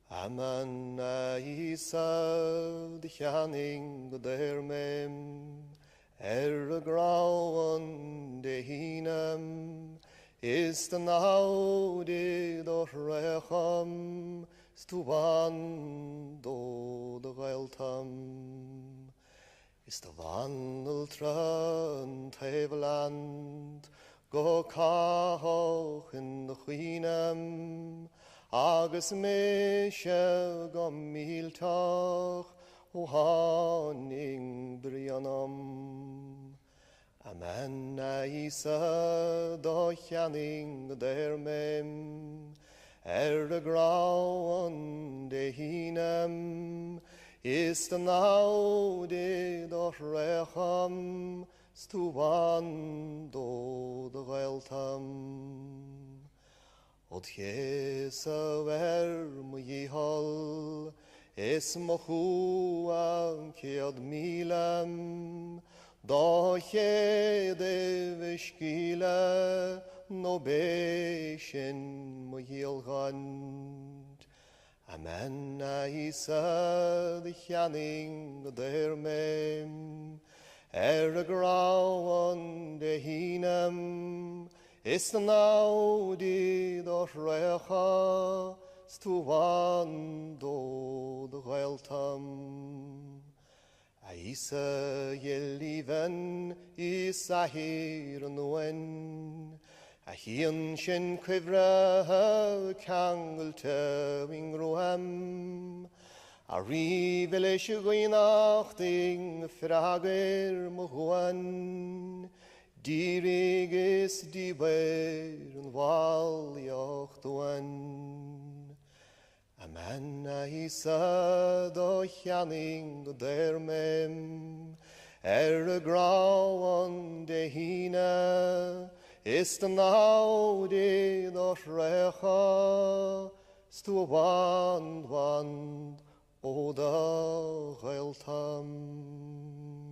Aman isa de channing der mem grauen de hinem is de naude doch recham stuvan do de weltam is de wandel tran teveland go kach in de chinem agus meishe go miltach o haning brianam. Amen isa do channing der mem grauen de hinem is de naude do recham stuvan do de weltam. Od Jesu mujihol es mochu am kiad milam do chede veshkila no beshen mujil gand. Amen isa de channing der mem grauen de hinem is de naude doch recha stuvan do de weltam. Isa yeliven isa hir noen a hien shen quivra kangelte wingruam a rivelish goinachting frager mohuan Dierig is die beren wal jochtuan. Amen isa do channing der mem grauen de hine is de naude doch recha stu wand o da weltam.